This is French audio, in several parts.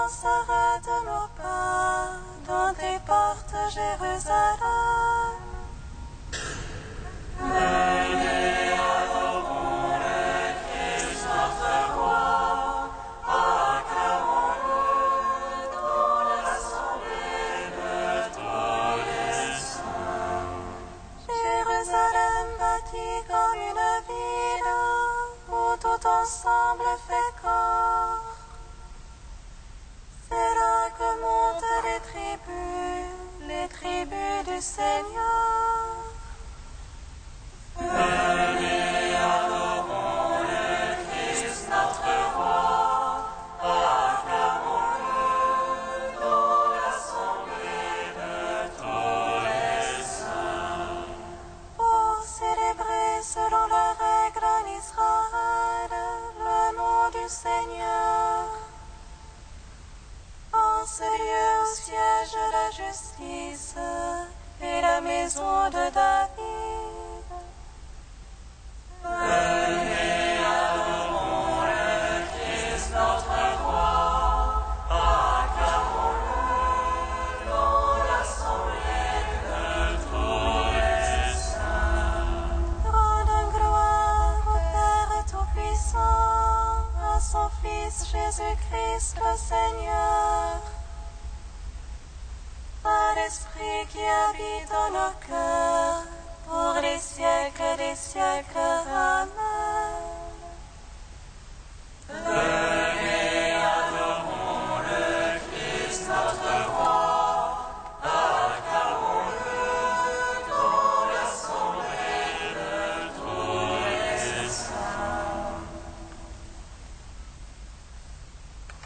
s'arrête nos pas dans tes portes, Jérusalem. Venez, adorons le Christ notre roi, acclamons-le dans l'assemblée de tous les saints. Jérusalem bâtie comme une ville où tout ensemble fait corps. C'est là que montent les tribus du Seigneur. Venez, adorons le Christ notre roi, acclamons-le dans l'assemblée de tous les saints. Pour célébrer selon la règle en Israël le nom du Seigneur. En ce lieu où siège la justice et la maison de David. Venez, adorons le Christ notre roi, acclamons-le dans l'assemblée de tous les saints. Rendons gloire au Père Tout-Puissant, à son Fils Jésus-Christ le Seigneur, à l'Esprit qui habite en nos cœurs, pour les siècles des siècles. Amen. Venez, adorons le Christ notre roi, acclamons-le dans l'assemblée de tous les saints.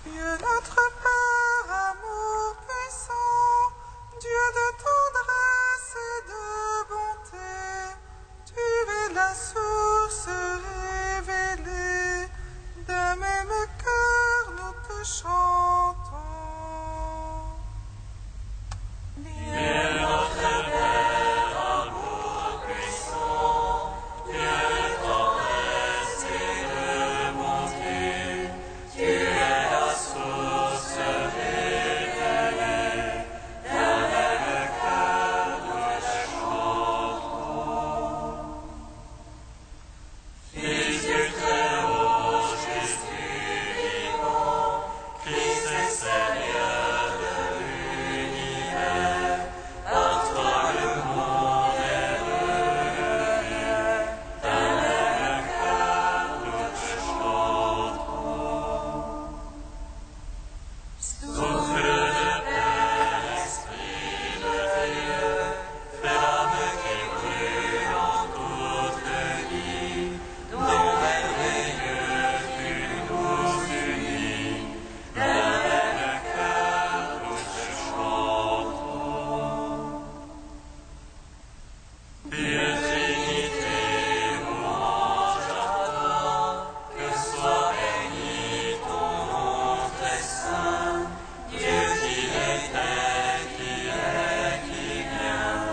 Dieu notre Père, amour puissant, Dieu de tendresse et de bonté, tu es la source révélée, d'un même cœur nous te chantons. Dieu notre Père, amour puissant, Dieu de tendresse et de bonté, tu es la source révélée, d'un même cœur nous te chantons. Fils du Très-Haut, Jésus vivant, Christ est Seigneur de l'univers, par toi le monde est relevé, d'un même cœur nous te chantons. Souffle de Père, Esprit de Dieu, flamme qui brûle en toute vie, don merveilleux tu nous unis, d'un même cœur nous te chantons. Dieu Trinité, louange à toi, que soit béni ton nom très saint, Dieu qui était, qui est, qui vient,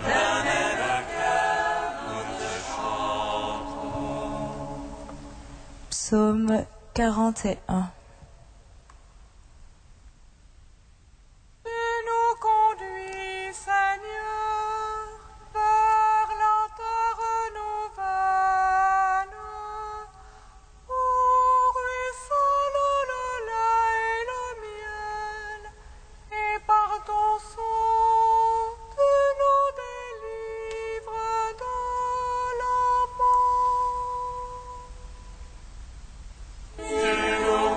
d'un même cœur nous te chantons. Psaume 41. Tu nous conduis, Seigneur, vers la terre nouvelle, où ruisselle le lait et le miel, et par ton sang tu nous délivres de la mort. Tu nous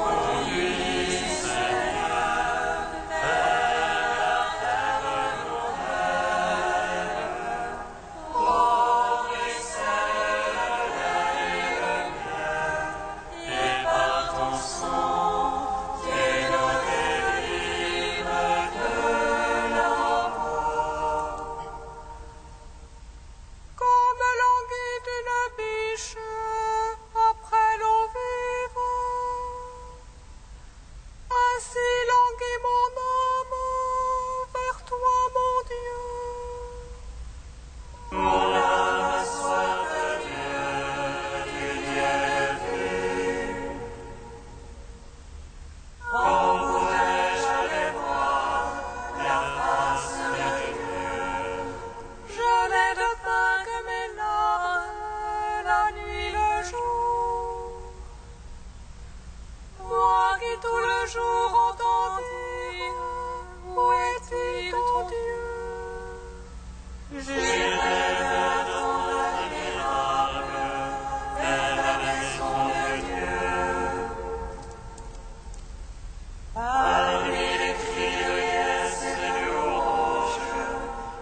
Parmi les cris de liesse et de louange,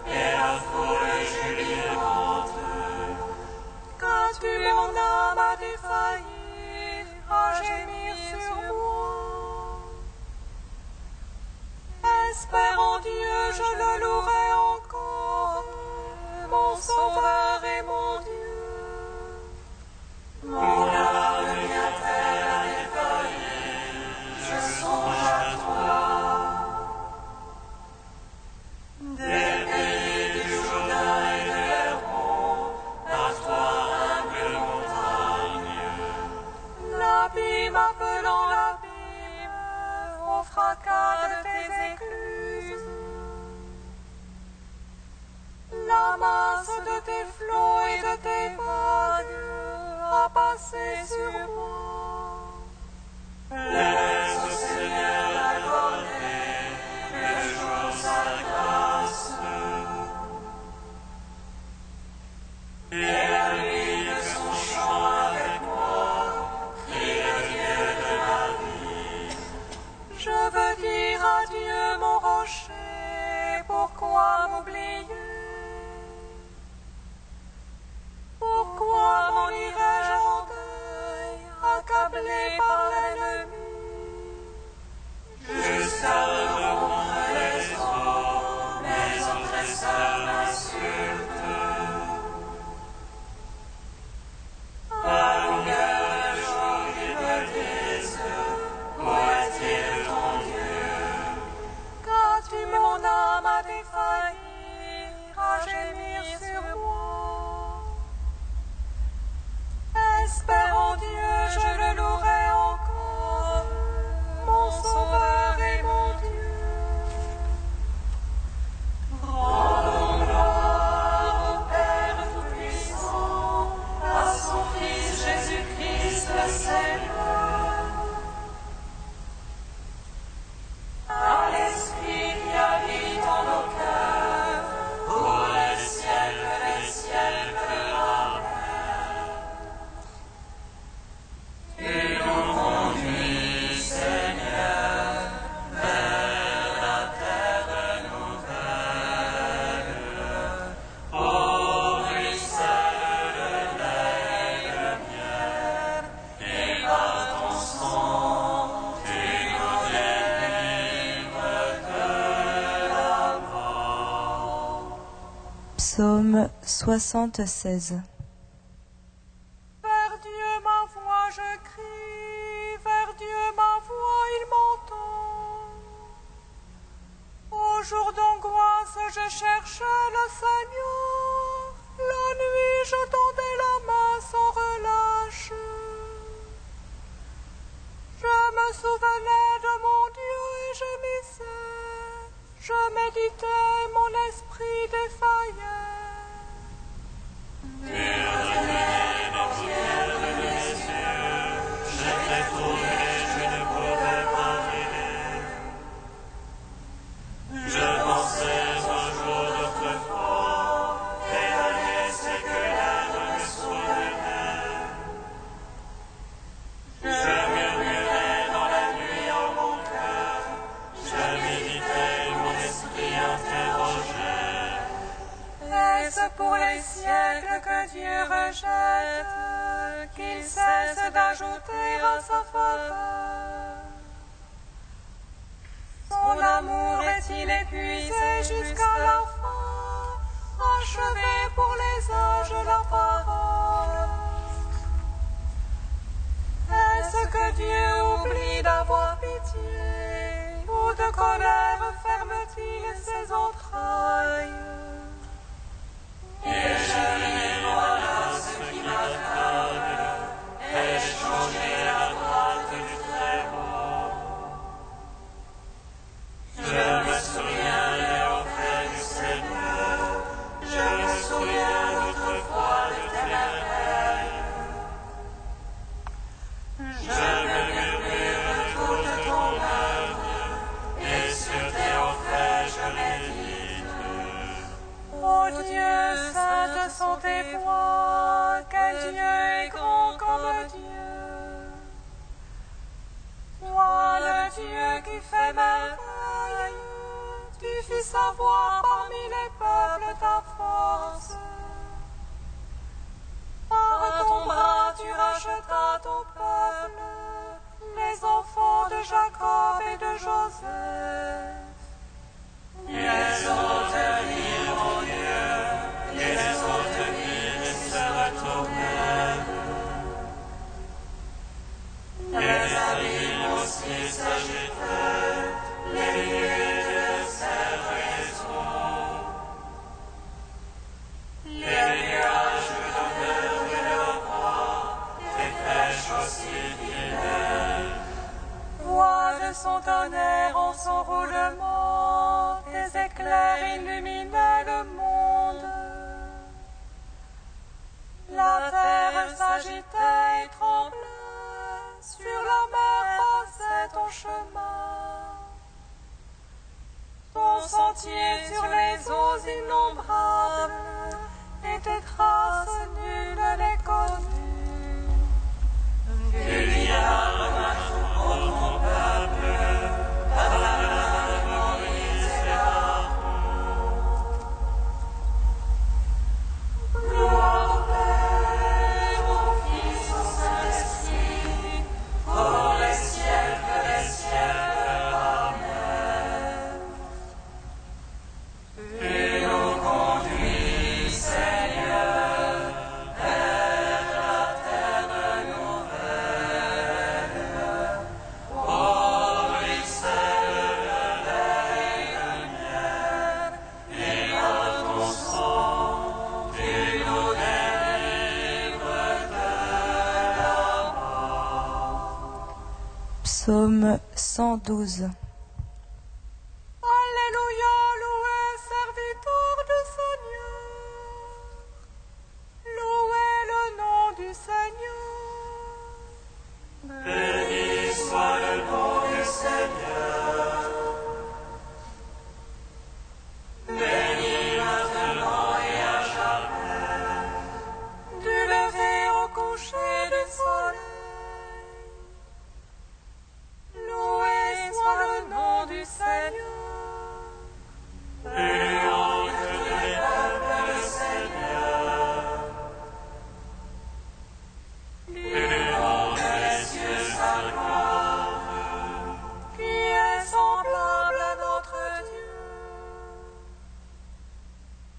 et la foule jubilante. Quand tu mon âme a défailli, à gémir sur moi. Espère en Dieu, je le louerai encore, mon sauveur et mon Dieu. Mon âme vient-elle à défaillir, je songe à toi. Des pays du Jourdain et de l'Héron, à toi humble montagne. L'abîme appelant l'abîme, au fracas de tes écluses. La masse de tes flots et de tes vagues a passé sur moi. Laisse au Seigneur l'accorder, le jour sa grâce. Et la nuit de son chant avec moi, crie le Dieu de la vie. Je veux dire à Dieu mon rocher, pourquoi m'oublier? Pourquoi m'en irais-je en deuil, accablé par l'ennemi? Jusqu'à remonter les eaux, mes oppresseurs m'insultent. À longueur de jour, ils me disent, où est-il ton Dieu? Qu'as-tu mon âme à défaillir, à gémir sur moi? Espère en Dieu, je le louerai encore, mon sauveur et mon Dieu. Rendons gloire au Père Tout-Puissant, à son Fils Jésus-Christ le Seigneur, à l'Esprit qui habite en nos cœurs, pour les siècles, Amen. Tu nous conduis, Seigneur, vers la terre nouvelle, ô ruisselle de lait et de miel, et par ton sang, tu nous délivres de la mort. Psaume 76. Vers Dieu ma voix je crie, vers Dieu ma voix il m'entend. Au jour d'angoisse je cherchais le Seigneur, la nuit je tendais la main sans relâche. Je me souvenais de mon Dieu et je gémissais, je méditais, mon esprit défaillait. Tu retenais les prières de mes yeux, je t'ai trouvé, je ne pouvais pas t'aider. Je pensais aux jours d'autrefois, et l'année séculaire me souvenait. Je murmurais dans la nuit en mon cœur, je méditais, mon esprit interrogeait. Est-ce pour les siècles que Dieu rejette, qu'il cesse d'ajouter à sa faveur? Son amour est-il épuisé jusqu'à la fin, achevé pour les âges la parole? Est-ce que Dieu oublie d'avoir pitié, ou de colère ferme-t-il ses entrailles? Et je voilà ce qui m'accable, ai-je changé à droite du Très-Haut. Je me souviens des auprès du Seigneur, je me souviens d'autrefois de tes merveilles. Je me murmure de toute ton œuvre, et sur tes auprès je médite. fais merveille. Tu fis savoir parmi les peuples ta force. Par ton bras tu rachetas ton peuple, les enfants de Jacob et de Joseph. Les autres virent mon Dieu, les autres virent et se retournèrent. Les abîmes aussi s'agitèrent, les lieux de ses raisons. Les nuages demeurent de leur roi, les pêches aussi fidèles. Voix de son tonnerre en son roulement, des éclairs illuminaient le monde. La terre s'agitait et tremblait, sur la mer passait ton chemin. Ton sentier sur les eaux innombrables, et tes traces nulles les connues. Tu gardes pour ton peuple, par la main de Moïse et Aaron. Gloire au Père, au Fils, au Saint-Esprit, pour les siècles des siècles. Amen. Tu nous conduis, Seigneur, vers la terre nouvelle, au ruisselle de lait et de miel, et par ton sang, tu nous délivres de la mort. Psaume 112. Alléluia, loué serviteur du Seigneur. Louez le nom du Seigneur. Béni soit le nom du Seigneur. Béni maintenant et à jamais. Du lever au coucher du soleil. Loué soit le nom du Seigneur. Plus haut que tous les peuples, le Seigneur. Plus haut que les cieux, sa gloire. Qui est semblable à notre Dieu.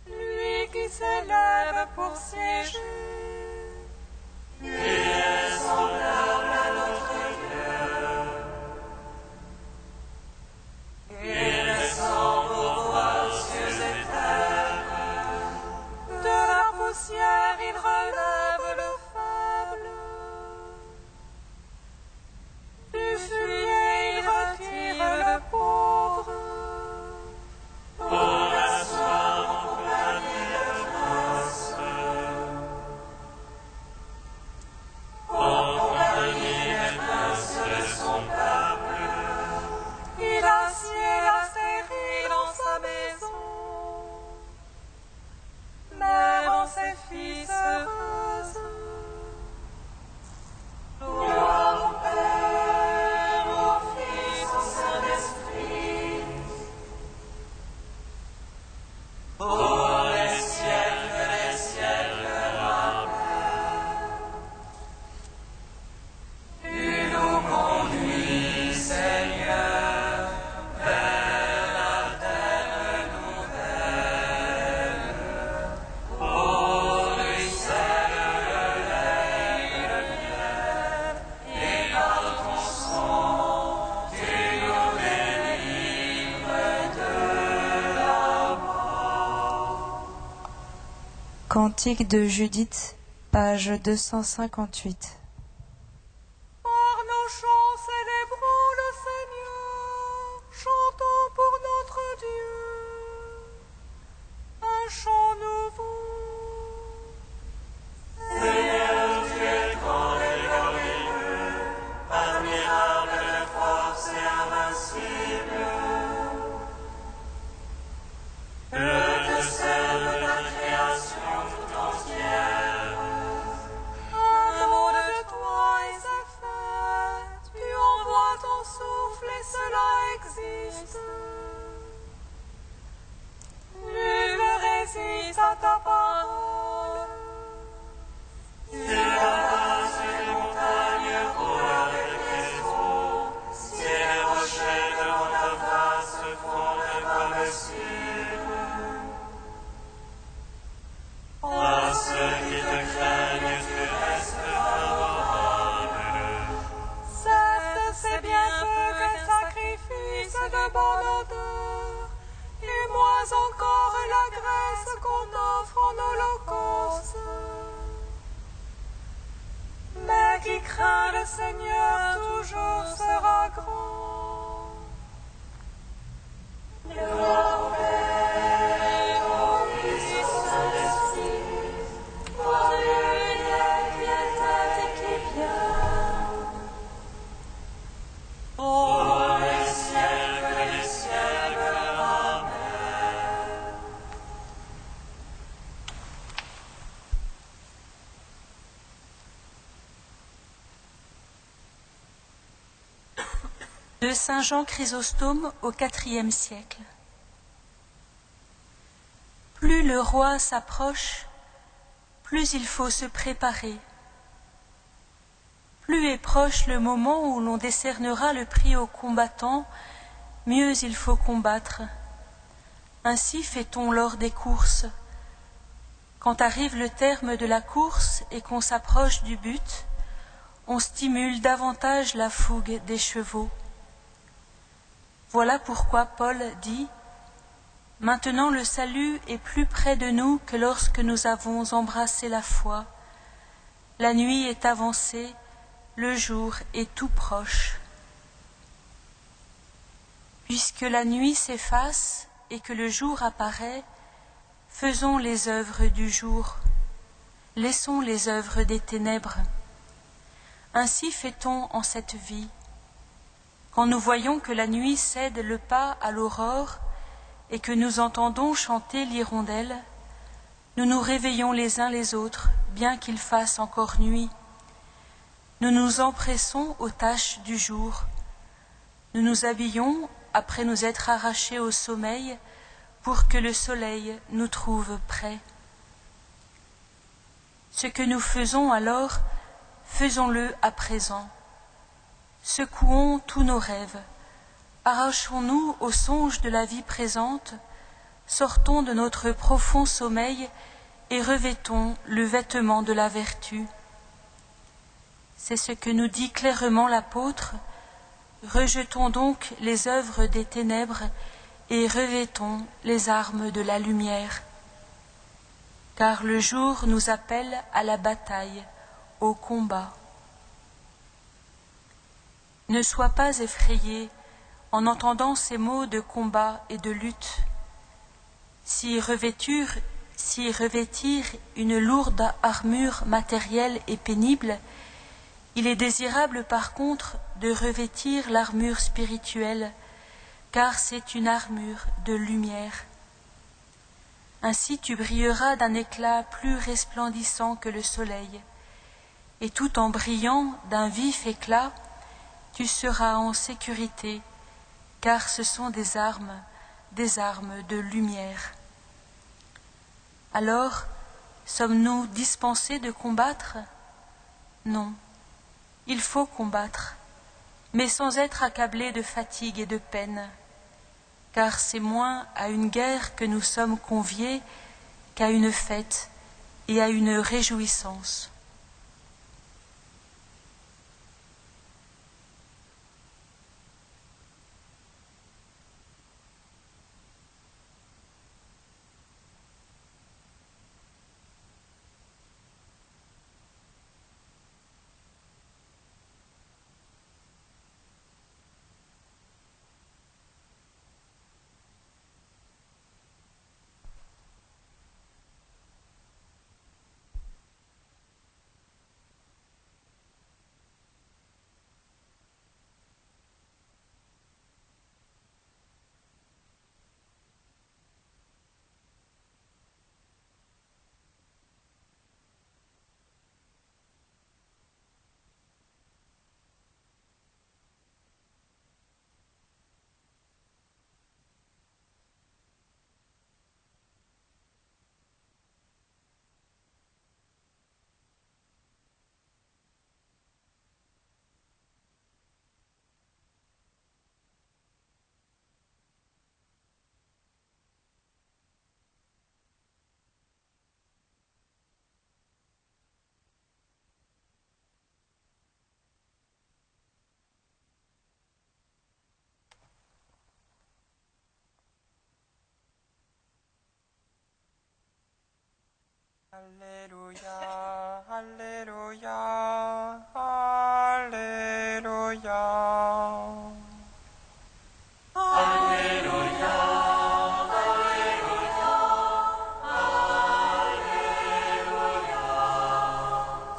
Lui qui s'élève pour siéger. Qui est semblable à notre Dieu. Il descend pour voir cieux et terre. De la poussière il relève le faible. Du fumier il retire le pauvre. Pour l'asseoir en compagnie de grâce. En compagnie des princes de son peuple. Il assied la stérile dans sa maison. Mère en ses fils heureuse. Gloire au Père, au Fils, au Saint-Esprit. Pour les siècles des siècles. Amen. Tu nous conduis, Seigneur, vers la terre nouvelle, au ruisselle de lait et de miel, et par ton sang, tu nous délivres de la mort. Cantique de Judith, page 258. Par nos chants célébrons le Seigneur. Chantons pour notre Dieu un chant nouveau. Seigneur, tu es grand et glorieux, admirable de force et invincible. Que te serve la création tout entière. Un mot de progressive. À ceux qui te craignent, tu restes favorable. Certes, c'est bien peu qu'un sacrifice de bonne odeur, et moins encore la graisse qu'on offre en holocauste. Mais qui craint le Seigneur toujours sera grand. Pour les siècles des siècles. Amen. De Saint Jean Chrysostome au IVe siècle. Plus le roi s'approche, plus il faut se préparer. Plus est proche le moment où l'on décernera le prix aux combattants, mieux il faut combattre. Ainsi fait-on lors des courses. Quand arrive le terme de la course et qu'on s'approche du but, on stimule davantage la fougue des chevaux. Voilà pourquoi Paul dit « Maintenant le salut est plus près de nous que lorsque nous avons embrassé la foi. La nuit est avancée, le jour est tout proche. » Puisque la nuit s'efface et que le jour apparaît, faisons les œuvres du jour, laissons les œuvres des ténèbres. Ainsi fait-on en cette vie. Quand nous voyons que la nuit cède le pas à l'aurore et que nous entendons chanter l'hirondelle, nous nous réveillons les uns les autres, bien qu'il fasse encore nuit. Nous nous empressons aux tâches du jour. Nous nous habillons après nous être arrachés au sommeil pour que le soleil nous trouve prêts. Ce que nous faisons alors, faisons-le à présent. Secouons tous nos rêves, arrachons-nous aux songes de la vie présente, sortons de notre profond sommeil et revêtons le vêtement de la vertu. C'est ce que nous dit clairement l'apôtre. Rejetons donc les œuvres des ténèbres et revêtons les armes de la lumière. Car le jour nous appelle à la bataille, au combat. Ne sois pas effrayé en entendant ces mots de combat et de lutte. Si revêtir une lourde armure matérielle et pénible, il est désirable par contre de revêtir l'armure spirituelle, car c'est une armure de lumière. Ainsi tu brilleras d'un éclat plus resplendissant que le soleil, et tout en brillant d'un vif éclat, tu seras en sécurité, car ce sont des armes de lumière. Alors, sommes-nous dispensés de combattre? Non, il faut combattre, mais sans être accablés de fatigue et de peine, car c'est moins à une guerre que nous sommes conviés qu'à une fête et à une réjouissance. Alléluia, Alléluia, Alléluia. Alléluia, Alléluia, Alléluia.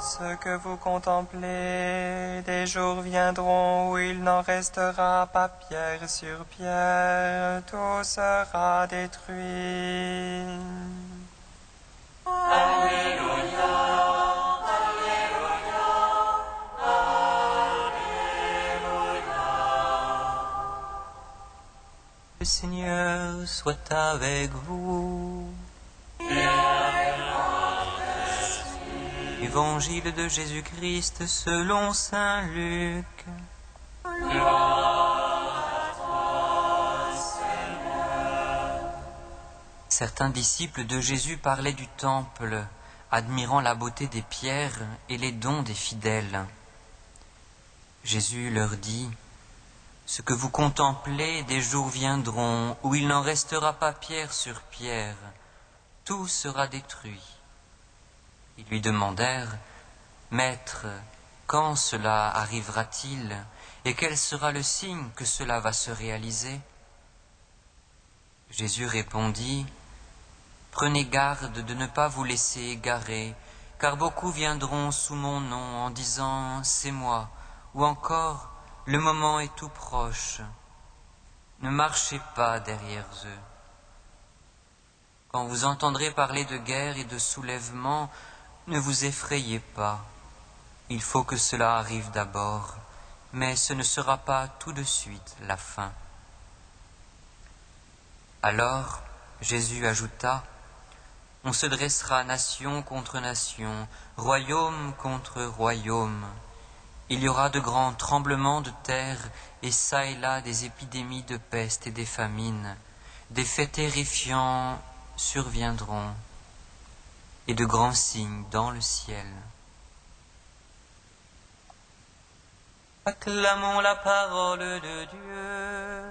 Ce que vous contemplez, des jours viendront où il n'en restera pas pierre sur pierre, tout sera détruit. Alléluia, Alléluia, Alléluia. Le Seigneur soit avec vous. Et avec votre esprit. Évangile de Jésus-Christ selon saint Luc. Certains disciples de Jésus parlaient du temple, admirant la beauté des pierres et les dons des fidèles. Jésus leur dit, « Ce que vous contemplez, des jours viendront où il n'en restera pas pierre sur pierre, tout sera détruit. » Ils lui demandèrent, « Maître, quand cela arrivera-t-il et quel sera le signe que cela va se réaliser ?» Jésus répondit, « Prenez garde de ne pas vous laisser égarer, car beaucoup viendront sous mon nom en disant « C'est moi », ou encore « Le moment est tout proche ». Ne marchez pas derrière eux. Quand vous entendrez parler de guerre et de soulèvement, ne vous effrayez pas. Il faut que cela arrive d'abord, mais ce ne sera pas tout de suite la fin. Alors, Jésus ajouta, « On se dressera nation contre nation, royaume contre royaume. Il y aura de grands tremblements de terre et çà et là des épidémies de peste et des famines. Des faits terrifiants surviendront et de grands signes dans le ciel. » Acclamons la parole de Dieu.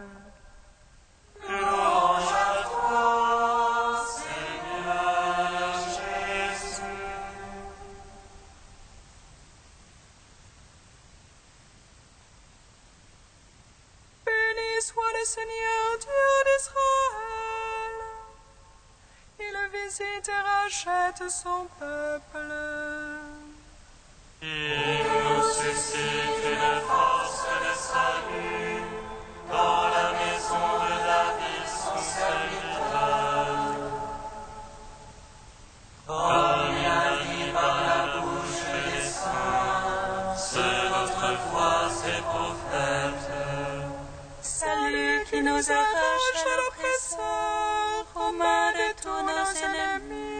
Louange à toi, Seigneur Jésus. Béni soit le Seigneur Dieu d'Israël. Il visite et rachète son peuple. Il nous suscite une force de salut dans la maison de David, son serviteur. Comme il a dit par la bouche des saints, ceux d'autrefois ses prophètes. Salut qui nous arrache à l'oppresseur, aux mains de tous nos ennemis.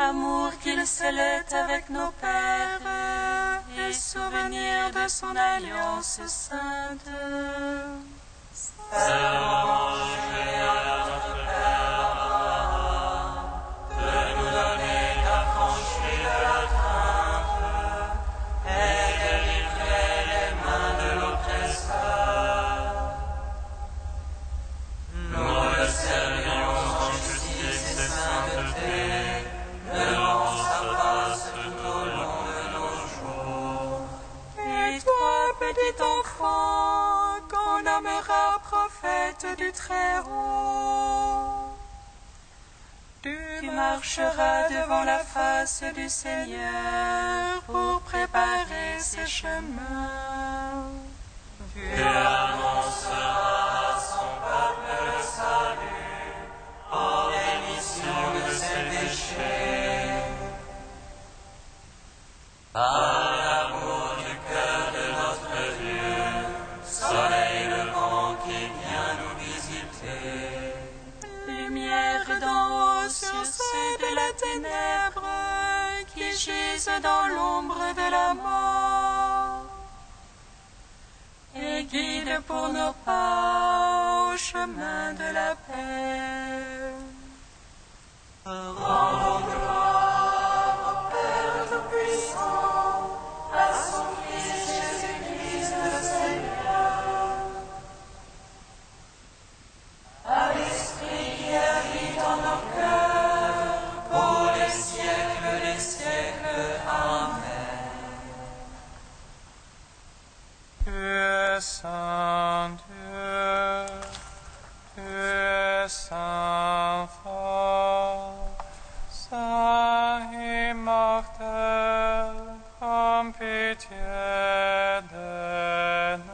Amour qu'il scellait avec nos pères, et souvenir de son alliance sainte. Serment juré à notre Père Abraham, de nous donner d'affranchir de la crainte et de livrer les mains de l'oppresseur. Nous le servions en justice et sainteté, devant sa face tout au long de nos jours. Et toi, petit enfant, qu'on nommera prophète du Très-Haut, tu marcheras devant la face du Seigneur pour préparer ses chemins. Tu annonceras à son peuple le salut en rémission de ses péchés. Par l'amour du cœur de notre Dieu, soleil levant qui vient nous visiter. Lumière d'en haut sur ceux de la ténèbre qui gisent dans l'ombre de la mort. Et guide pour nos pas au chemin de la paix. Rendons gloire au Père Tout-Puissant, à son Fils Jésus-Christ le Seigneur, à l'Esprit qui habite en nos cœurs, saint fort, saint immortel, prends pitié de nous.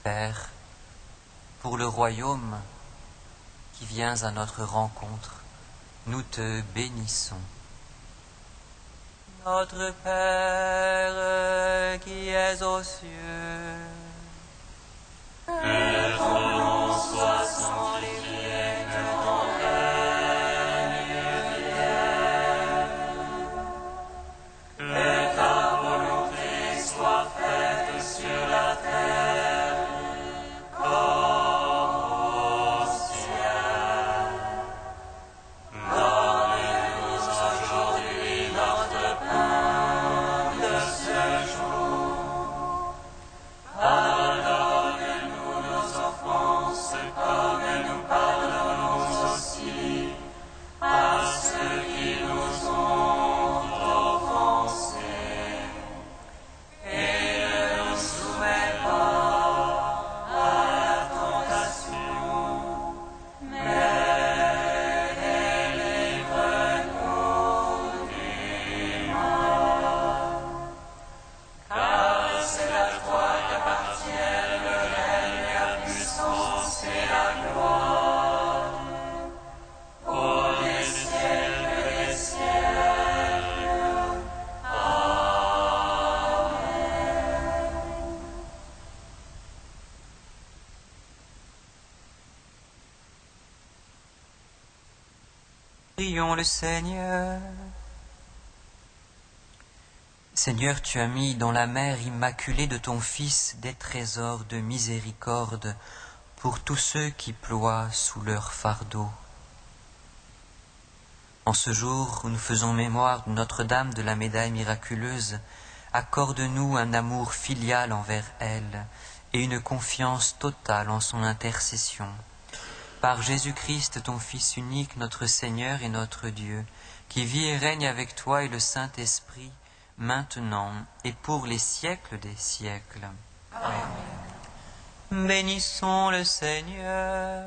Père, pour le royaume qui vient à notre rencontre, nous te bénissons. Notre Père qui es aux cieux, que ton nom soit sanctifié, que ton règne vienne, que ta volonté soit faite sur la terre comme au ciel. Donne-nous aujourd'hui notre pain de ce jour. Pardonne-nous nos offenses comme nous pardonnons aussi à ceux qui nous ont offensés. Et ne nous soumets pas à la tentation, mais délivre-nous du mal. Car c'est à toi qu'appartiennent le règne, la puissance et la gloire, pour les siècles des siècles. Amen. prions le Seigneur. Seigneur, tu as mis dans la mère immaculée de ton Fils des trésors de miséricorde pour tous ceux qui ploient sous leur fardeau. En ce jour où nous faisons mémoire de Notre-Dame de la Médaille miraculeuse, accorde-nous un amour filial envers elle et une confiance totale en son intercession. Par Jésus-Christ, ton Fils unique, notre Seigneur et notre Dieu, qui vit et règne avec toi et le Saint-Esprit, maintenant et pour les siècles des siècles. Amen. Bénissons le Seigneur.